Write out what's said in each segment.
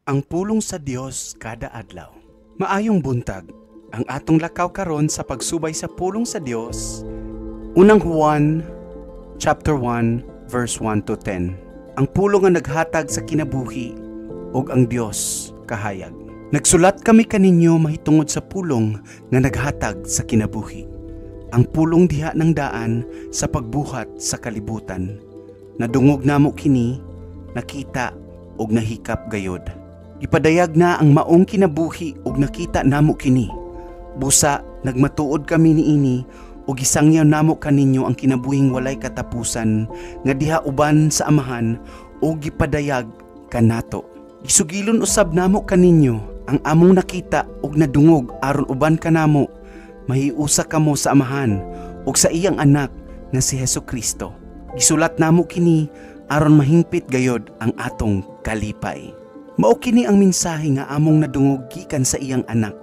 Ang pulong sa Dios kada adlaw. Maayong buntag, ang atong lakaw karon sa pagsubay sa pulong sa Dios. Unang Juan, chapter 1, verse 1 to 10. Ang pulong nga naghatag sa kinabuhi ug ang Dios kahayag. Nagsulat kami kaninyo mahitungod sa pulong nga naghatag sa kinabuhi. Ang pulong diha ng daan sa pagbuhat sa kalibutan. Nadungog namo kini, nakita ug nahikap gayod. Ipadayag na ang maong kinabuhi ug nakita namo kini. Busa nagmatuod kami niini ug gisangyaw namo kaninyo ang kinabuhing walay katapusan nga diha uban sa Amahan ug gipadayag kanato. Isugilon usab namo kaninyo ang among nakita ug nadungog aron uban kanamo mahiusa kamo sa Amahan ug sa iyang anak nga si Hesukristo. Gisulat namo kini aron mahingpit gayod ang atong kalipay. Mao kini ang mensahe nga among nadungog gikan sa iyang anak.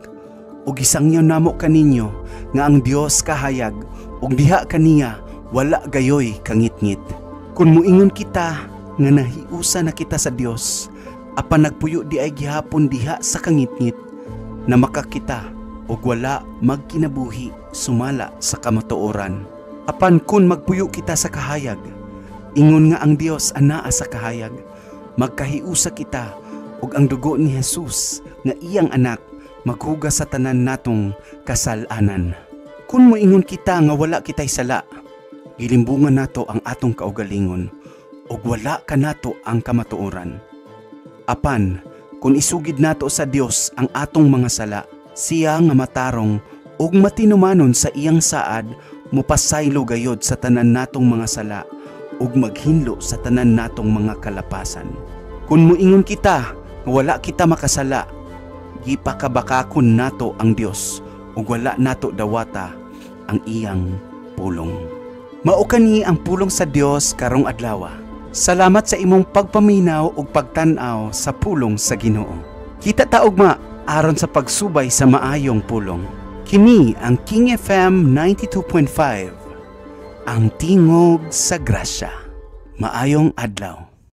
Ug gisangyaw namo kaninyo nga ang Dios kahayag ug diha kaniya wala gayoy kangitngit. Kun muingon kita nga nahiusa na kita sa Dios, apan nagpuyo di ay gihapon diha sa kangitngit, na makakita ug wala magkinabuhi sumala sa kamatuoran. Apan kun magpuyo kita sa kahayag, ingon nga ang Dios anaa sa kahayag, magkahiusa kita ug ang dugo ni Jesus nga iyang anak maghugas sa tanan natong kasalanan. Kun moingon kita nga wala kitay sala, gilimbungan nato ang atong kaugalingon ug wala kanato ang kamatuoran. Apan kun isugid nato sa Dios ang atong mga sala, siya nga matarong ug matinumanon sa iyang saad mupasaylo gayod sa tanan natong mga sala ug maghinlo sa tanan natong mga kalapasan. Kun moingon kita wala kita makasala, gipakabakakon nato ang Dios ug wala nato dawata ang iyang pulong. Mao kani ang pulong sa Dios karong adlaw. Salamat sa imong pagpaminaw ug pagtan-aw sa pulong sa Ginoo. Kita ta ugma aron sa pagsubay sa maayong pulong. Kini ang King FM 92.5, ang tingog sa grasya. Maayong adlaw.